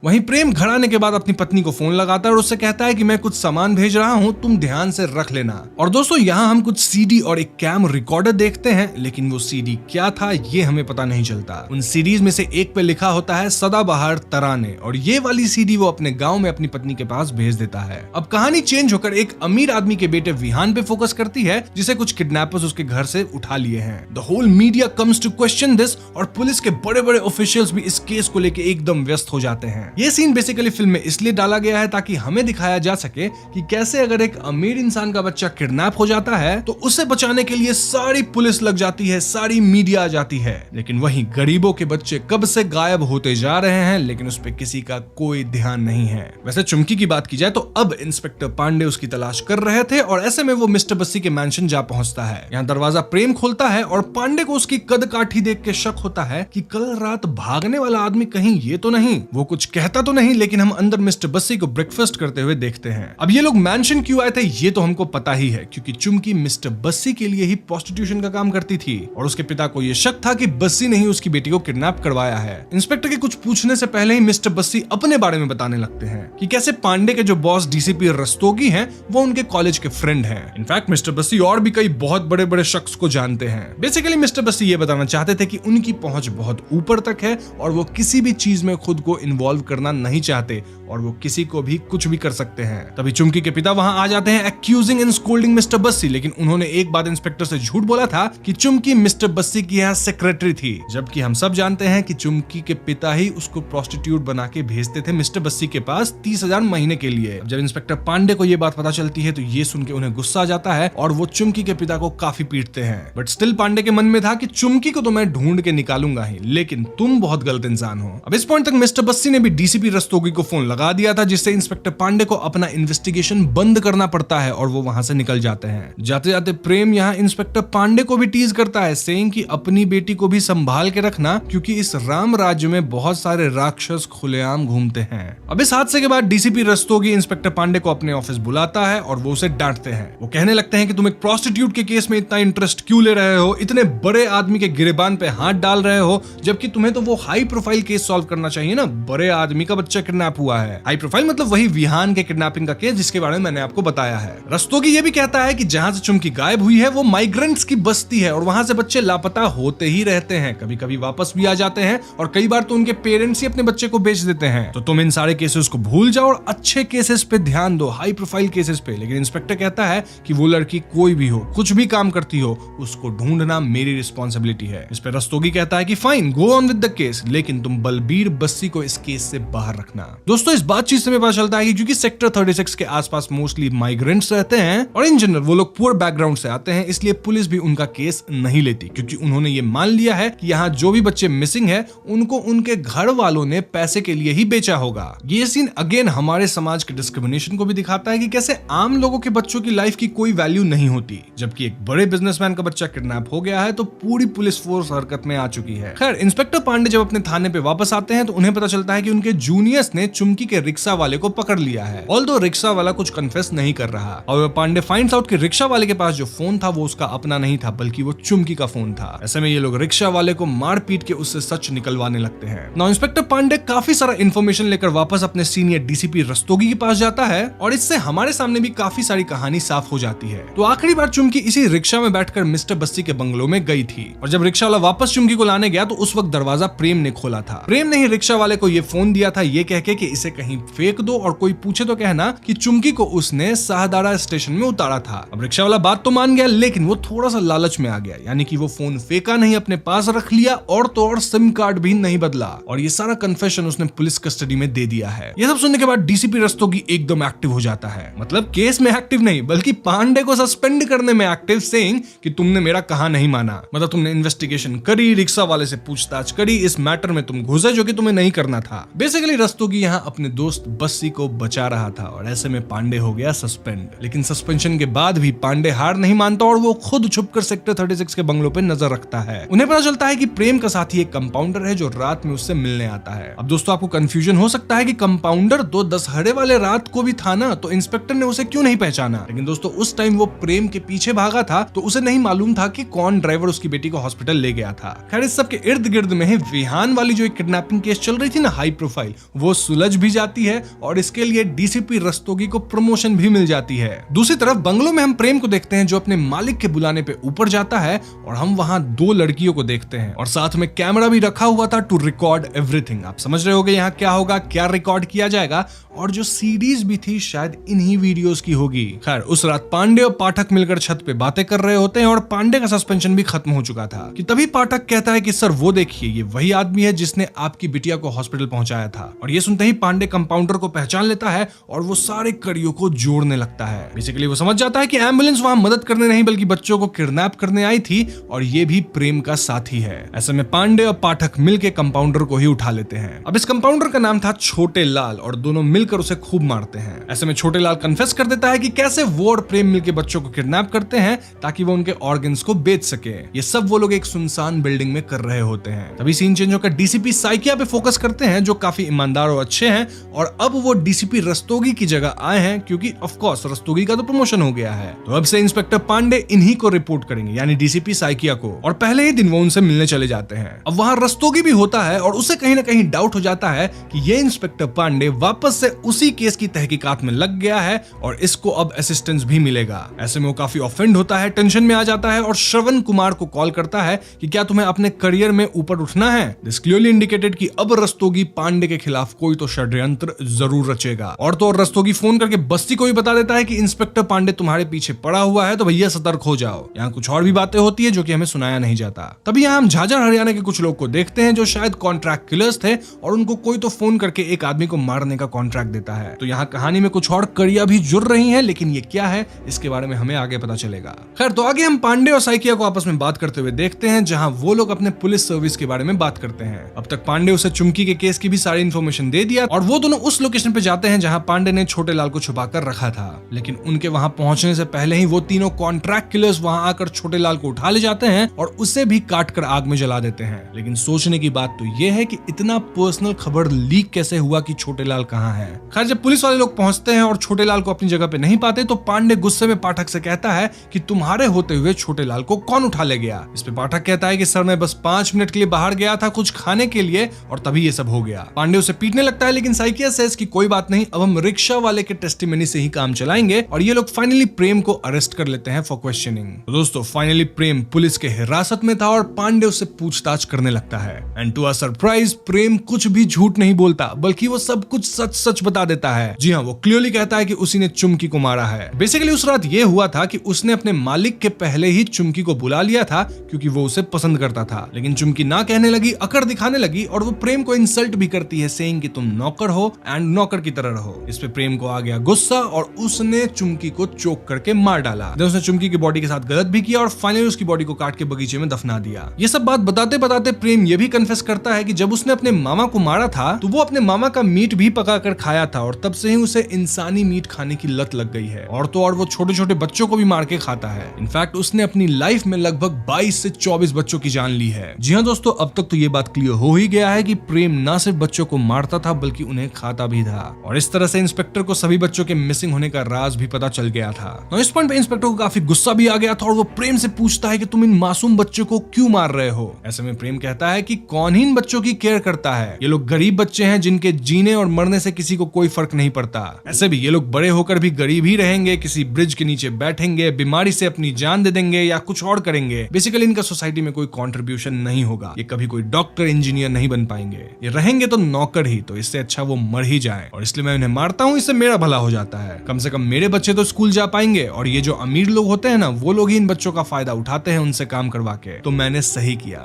वहीं प्रेम घर आने के बाद अपनी पत्नी को फोन लगाता है और उससे कहता है कि मैं कुछ सामान भेज रहा हूं, तुम ध्यान से रख लेना। और दोस्तों यहाँ हम कुछ सीडी और एक कैम रिकॉर्डर देखते हैं, लेकिन वो सीडी क्या था ये हमें पता नहीं चलता। उन सीडीज में से एक पे लिखा होता है सदाबहार तराने, और ये वाली सीडी वो अपने गाँव में अपनी पत्नी के पास भेज देता है। अब कहानी चेंज होकर एक अमीर आदमी के बेटे विहान पे फोकस करती है, जिसे कुछ किडनैपर्स उसके घर से उठा लिए हैं। The whole media comes to question this, और पुलिस के बड़े बड़े ऑफिशियल्स भी इस केस को लेकर एकदम व्यस्त हो जाते हैं। ये सीन बेसिकली फिल्म में इसलिए डाला गया है ताकि हमें दिखाया जा सके कि कैसे अगर एक अमीर इंसान का बच्चा किडनैप हो जाता है तो उसे बचाने के लिए सारी पुलिस लग जाती है, सारी मीडिया आ जाती है, लेकिन वहीं गरीबों के बच्चे कब से गायब होते जा रहे हैं, लेकिन उस पर किसी का कोई ध्यान नहीं है। वैसे चुमकी की बात की जाए तो अब इंस्पेक्टर पांडे उसकी तलाश कर रहे थे और ऐसे में वो मिस्टर बस्सी के मैंशन जा पहुंचता है। यहाँ दरवाजा प्रेम खोलता है और पांडे को उसकी कद काठी देख के शक होता है कि कल रात भागने वाला आदमी कहीं ये तो नहीं। वो कुछ कहता तो नहीं, लेकिन हम अंदर मिस्टर बस्सी को ब्रेकफास्ट करते हुए देखते हैं। अब ये लोग मैंशन क्यों आए थे ये तो हमको पता ही है, क्योंकि चुमकी मिस्टर बस्सी के लिए ही प्रोस्टिट्यूशन का काम करती थी और उसके पिता को ये शक था कि बस्सी ने ही उसकी बेटी को किडनैप करवाया है। इंस्पेक्टर के कुछ पूछने से पहले ही मिस्टर बस्सी अपने बारे में बताने लगते हैं कि कैसे पांडे के जो बॉस डीसीपी रस्तोगी हैं वो उनके कॉलेज के फ्रेंड हैं। इनफैक्ट मिस्टर बस्सी और भी कई बहुत बड़े बड़े शख्स को जानते हैं। बेसिकली मिस्टर बस्सी ये बताना चाहते थे कि उनकी पहुंच बहुत ऊपर तक है और वो किसी भी चीज में खुद को इन्वॉल्व करना नहीं चाहते और वो किसी को भी कुछ भी कर सकते हैं। तभी चुमकी के पिता वहां आ जाते हैं accusing and scolding mister Bassi, लेकिन उन्होंने एक बात इंस्पेक्टर से झूठ बोला था कि चुमकी मिस्टर बस्सी की यहाँ सेक्रेटरी थी, जबकि हम सब जानते हैं कि चुमकी के पिता ही उसको प्रोस्टिट्यूट बना के भेजते थे मिस्टर बस्सी के पास 30,000 महीने के लिए। जब इंस्पेक्टर पांडे को ये बात पता चलती है तो ये सुन के उन्हें गुस्सा आ जाता है और वो चुमकी के पिता को काफी पीटते हैं। बट स्टिल पांडे के मन में था कि चुमकी को तो मैं ढूंढ के निकालूंगा ही, लेकिन तुम बहुत गलत इंसान हो। अब इस पॉइंट तक मिस्टर बस्सी ने भी डीसीपी रस्तोगी को फोन लगा दिया था, जिससे इंस्पेक्टर पांडे को अपना इन्वेस्टिगेशन बंद करना पड़ता है और वो वहां से निकल जाते हैं। जाते जाते प्रेम यहाँ इंस्पेक्टर पांडे को भी टीज करता है, सेइंग कि अपनी बेटी को भी संभाल के रखना, क्योंकि इस राम राज्य में बहुत सारे राक्षस खुलेआम घूमते हैं। अब इस हादसे के बाद डीसीपी रस्तोगी इंस्पेक्टर पांडे को अपने ऑफिस बुलाता है और वो उसे डांटते हैं। वो कहने लगते हैं कि तुम एक प्रोस्टिट्यूट के केस में इतना इंटरेस्ट क्यों ले रहे हो, इतने बड़े आदमी के गिरेबान पे हाथ डाल रहे हो, जबकि तुम्हें तो वो हाई प्रोफाइल केस सॉल्व करना चाहिए ना। बड़े आदमी का बच्चा किडनैप हुआ है। हाई प्रोफाइल मतलब वही विहान के किडनैपिंग का केस जिसके बारे में मैंने आपको बताया है। रस्तोगी ये भी कहता है कि जहां से चुमकी गायब हुई है वो माइग्रेंट्स की बस्ती है और वहां से बच्चे लापता होते ही रहते हैं, कभी कभी वापस भी आ जाते हैं और कई बार तो उनके पेरेंट्स ही अपने बच्चे को बेच देते हैं। तो तुम इन सारे केसेस को भूल जाओ और अच्छे केसेस पे ध्यान दो, हाई प्रोफाइल केसेस पे। लेकिन इंस्पेक्टर कहता है कि वो लड़की कोई भी हो, कुछ भी काम करती हो, उसको ढूंढना मेरी रिस्पॉन्सिबिलिटी है। इस पे रस्तोगी कहता है कि fine, go on with the case, लेकिन तुम बलबीर बस्सी को इस केस से बाहर रखना। दोस्तों इस बातचीत से पता चलता है कि क्योंकि सेक्टर 36 के आसपास मोस्टली माइग्रेंट्स रहते हैं और इन जनरल वो लोग पुअर बैकग्राउंड से आते हैं, इसलिए पुलिस भी उनका केस नहीं लेती, क्योंकि उन्होंने ये मान लिया है कि यहाँ जो भी बच्चे मिसिंग है उनको उनके घर वालों ने पैसे के लिए ही बेचा होगा। ये सीन अगेन हमारे समाज के डिस्क्रिमिनेशन को भी दिखाता है कि कैसे आम लोगों के बच्चों की लाइफ की कोई वैल्यू नहीं होती, जबकि एक बड़े बिजनेसमैन का बच्चा किडनैप हो गया है तो पूरी पुलिस फोर्स हरकत में आ चुकी है। खैर इंस्पेक्टर पांडे जब अपने थाने पे वापस आते हैं तो उन्हें पता चलता है कि उनके जूनियर्स ने चुमकी के रिक्शा वाले को पकड़ लिया है। ऑल्दो रिक्शा वाला कुछ कन्फेस नहीं कर रहा और पांडे फाइंड्स आउट कि रिक्शा वाले के पास जो फोन था वो उसका अपना नहीं था, बल्कि वो चुमकी का फोन था। ऐसे में ये लोग रिक्शा वाले को मार पीट के उससे सच निकलवाने लगते हैं। नाउ इंस्पेक्टर पांडे काफी सारा इन्फॉर्मेशन लेकर वापस अपने सीनियर डीसीपी रस्तोगी के पास जाता है और इससे हमारे सामने भी काफी सारी कहानी साफ हो जाती है। तो आखिरी बार चुमकी इसी रिक्शा में बैठकर मिस्टर बस्सी के बंगलों में गई थी और जब रिक्शा वाला वापस चुमकी को लाने गया तो उस वक्त दरवाजा प्रेम ने खोला था। प्रेम ने ही रिक्शा वाले को ये फोन दिया था ये कहके कि इसे कहीं फेंक दो और कोई पूछे तो कहना कि चुमकी को उसने शाहदारा स्टेशन में उतारा था। अब रिक्शा वाला बात तो मान गया, लेकिन वो थोड़ा सा लालच में आ गया, यानी कि वो फोन फेंका नहीं, अपने पास रख लिया और तो और सिम कार्ड भी नहीं बदला और ये सारा कन्फेशन उसने पुलिस कस्टडी में दे दिया है। ये सब सुनने के बाद डीसीपी रस्तोगी एकदम एक्टिव हो जाता है, मतलब केस में एक्टिव नहीं बल्कि पांडे को सस्पेंड करने में एक्टिव, सेइंग कि तुमने मेरा कहा नहीं माना, मतलब तुमने इन्वेस्टिगेशन करी, रिक्शा वाले से पूछताछ करी, इस मैटर में तुम घुसे जो कि तुम्हें नहीं करना था। बेसिकली रस्तोगी यहाँ अपने दोस्त बस्सी को बचा रहा था और ऐसे में पांडे हो गया सस्पेंड। लेकिन सस्पेंशन के बाद भी पांडे हार नहीं मानता और वो खुद छुपकर सेक्टर 36 के बंगलों पे नजर रखता है। उन्हें पता चलता है कि प्रेम का साथी एक कंपाउंडर है जो रात में उससे मिलने आता है। अब दोस्तों आपको कंफ्यूजन हो सकता है कि कंपाउंडर तो दशहरे वाले रात को भी था ना, तो इंस्पेक्टर ने उसे क्यों नहीं पहचाना। लेकिन दोस्तों उस टाइम वो प्रेम के पीछे भागा था तो उसे नहीं मालूम था कि कौन ड्राइवर उसकी बेटी को हॉस्पिटल ले गया था। खैर इस सब के इर्द गिर्द में विहान वाली जो एक किडनैपिंग केस चल रही थी ना हाई प्रोफाइल वो सुलझ भी जाती है और इसके लिए डीसीपी रस्तोगी को प्रमोशन भी मिल जाती है। दूसरी तरफ बंगलों में हम प्रेम को देखते हैं जो अपने मालिक के बुलाने पे ऊपर जाता है और हम वहां 2 लड़कियों को देखते हैं और साथ में कैमरा भी रखा हुआ था टू रिकॉर्ड एवरीथिंग। आप समझ रहे होगे यहाँ क्या होगा, क्या रिकॉर्ड किया जाएगा, और जो सीडीज भी थी शायद इन्हीं वीडियोस की होगी। खैर उस रात पांडे और पाठक मिलकर छत पे बातें कर रहे होते हैं और पांडे का सस्पेंशन भी खत्म हो चुका था कि तभी पाठक कहता है कि सर वो देखिए ये वही आदमी है जिसने आपकी बिटिया को हॉस्पिटल पहुंचाया था। और ये सुनते ही पांडे कंपाउंडर को पहचान लेता है और वो सारे कड़ियों को जोड़ने लगता है। बेसिकली वो समझ जाता है कि एम्बुलेंस वहां मदद करने नहीं बल्कि बच्चों को किडनैप करने आई थी और ये भी प्रेम का साथी है। ऐसे में पांडे और पाठक मिलकर कंपाउंडर को ही उठा लेते हैं। अब इस कंपाउंडर का नाम था छोटे लाल और दोनों मिलकर उसे खूब मारते हैं। ऐसे में छोटे लाल कन्फेस कर देता है कि कैसे वो और प्रेम मिलकर बच्चों को किडनैप करते हैं ताकि वो उनके ऑर्गन्स को बेच सके। ये सब वो लोग एक सुनसान बिल्डिंग में कर रहे होते हैं। तभी सीन चेंज होकर डीसीपी साइकिया पे फोकस करते हैं जो काफी ईमानदार और अच्छे हैं और अब वो डीसीपी रस्तोगी की जगह आए हैं क्योंकि ऑफ कोर्स रस्तोगी का तो प्रमोशन हो गया है। तो अब से इंस्पेक्टर पांडे इन्हीं को रिपोर्ट करेंगे यानी डीसीपी साइकिया को, और पहले ही दिन वो उनसे मिलने चले जाते हैं। अब वहां रस्तोगी भी होता है और उसे कहीं ना कहीं डाउट हो जाता है कि ये इंस्पेक्टर पांडे वापस से उसी केस की तहकीकात में लग गया है और इसको अब असिस्टेंस भी मिलेगा। ऐसे में वो काफी ऑफेंड होता है, टेंशन में आ जाता है और श्रवण कुमार को कॉल करता है कि क्या तुम्हें अपने करियर में ऊपर उठना है। दिस क्लियरली इंडिकेटेड कि अब रस्तोगी पांडे के खिलाफ कोई तो षड्यंत्र जरूर रचेगा। और तो और रस्तोगी फोन करके बस्ती को भी बता देता है कि इंस्पेक्टर पांडे तुम्हारे पीछे पड़ा हुआ है तो भैया सतर्क हो जाओ। यहाँ कुछ और भी बातें होती है जो कि हमें सुनाया नहीं जाता। तभी यहाँ हम झाझर हरियाणा के कुछ लोग को देखते हैं जो शायद कॉन्ट्रैक्ट किलर्स थे और उनको कोई तो फोन करके एक आदमी को मारने का कॉन्ट्रैक्ट देता है। तो यहाँ कहानी में कुछ और कड़ियां भी जुड़ रही हैं, लेकिन ये क्या है इसके बारे में हमें आगे पता चलेगा। खैर तो आगे हम पांडे और साइकिया को आपस में बात करते हुए देखते हैं जहां वो लोग अपने पुलिस सर्विस के बारे में बात करते हैं। अब तक पांडे उसे चुमकी के केस की भी सारी इन्फॉर्मेशन दे दिया और वो दोनों उस लोकेशन पे जाते हैं जहां पांडे ने छोटे लाल को छुपा कर रखा था। लेकिन उनके वहां पहुंचने से पहले ही वो तीनों कॉन्ट्रैक्ट किलर्स वहां आकर छोटे लाल को उठा ले जाते हैं और उसे भी काट कर आग में जला देते हैं। लेकिन सोचने की बात तो ये है कि इतना पर्सनल खबर लीक कैसे हुआ कि छोटे लाल कहाँ है। खैर जब पुलिस वाले लोग पहुंचते हैं और छोटे लाल को अपनी जगह पे नहीं पाते तो पांडे गुस्से में पाठक से कहता है कि तुम्हारे होते हुए छोटे लाल को कौन उठा ले गया। इस पे पाठक कहता है कि सर मैं बस 5 मिनट के लिए बाहर गया था कुछ खाने के लिए और तभी ये सब हो गया। पांडे उसे पीटने लगता है लेकिन साइकिया सेज कि कोई बात नहीं, अब हम रिक्शा वाले के टेस्टिमनी से ही काम चलाएंगे और ये लोग फाइनली प्रेम को अरेस्ट कर लेते हैं फॉर क्वेश्चनिंग। तो दोस्तों फाइनली प्रेम पुलिस के हिरासत में था और पांडे उससे पूछताछ करने लगता है एंड टू अ सरप्राइज प्रेम कुछ भी झूठ नहीं बोलता बल्कि वो सब कुछ सच सच बता देता है। जी हाँ, वो क्लियरली कहता है कि उसी ने चुमकी को मारा है। बेसिकली उस रात ये हुआ था कि उसने अपने मालिक के पहले ही चुमकी को बुला लिया था क्योंकि वो उसे पसंद करता था। लेकिन चुमकी ना कहने लगी, अकड़ दिखाने लगी और वो प्रेम को इंसल्ट भी करती है सेइंग कि तुम नौकर हो एंड नौकर की तरह रहो। इस पे प्रेम को आ गया गुस्सा और उसने चुमकी को चोक करके मार डाला। उसने चुमकी की बॉडी के साथ गलत भी किया और फाइनली उसकी बॉडी को काट के बगीचे में दफना दिया। ये सब बात बताते बताते प्रेम ये भी कन्फेस करता है कि जब उसने अपने मामा को मारा था तो वो अपने मामा का मीट भी पका कर खाया था और तब से ही उसे इंसानी मीट खाने की लत लग गई है। और तो और वो छोटे छोटे बच्चों को भी मार के खाता है। इनफैक्ट उसने अपनी लाइफ में लगभग 22 से 24 बच्चों की जान ली है। जी हाँ दोस्तों, अब तक तो ये बात क्लियर हो ही गया है कि प्रेम ना सिर्फ बच्चों को मारता था बल्कि उन्हें खाता भी था। और इस तरह से इंस्पेक्टर को सभी बच्चों के मिसिंग होने का राज भी पता चल गया था। तो इस पॉइंट पे इंस्पेक्टर को काफी गुस्सा भी आ गया था और वो प्रेम से पूछता है कि तुम इन मासूम बच्चों को क्यों मार रहे हो। ऐसे में प्रेम कहता है कि कौन ही इन बच्चों की केयर करता है, ये लोग गरीब बच्चे हैं जिनके जीने और मरने से किसी को कोई फर्क नहीं पड़ता। ऐसे भी ये लोग बड़े होकर भी गरीब ही रहेंगे, किसी ब्रिज के नीचे बैठेंगे, बीमारी से अपनी जान दे देंगे या कुछ और करेंगे। बेसिकली इनका सोसाइटी में कोई कंट्रीब्यूशन नहीं होगा, ये कभी कोई डॉक्टर इंजीनियर नहीं बन पाएंगे, ये रहेंगे तो नौकर ही। तो इससे अच्छा वो मर ही जाए और इसलिए मैं उन्हें मारता हूँ, इससे मेरा भला हो जाता है। कम से कम मेरे बच्चे तो स्कूल जा पाएंगे और ये जो अमीर लोग होते हैं ना वो लोग ही इन बच्चों का फायदा उठाते हैं उनसे काम करवा के। तो मैंने सही किया।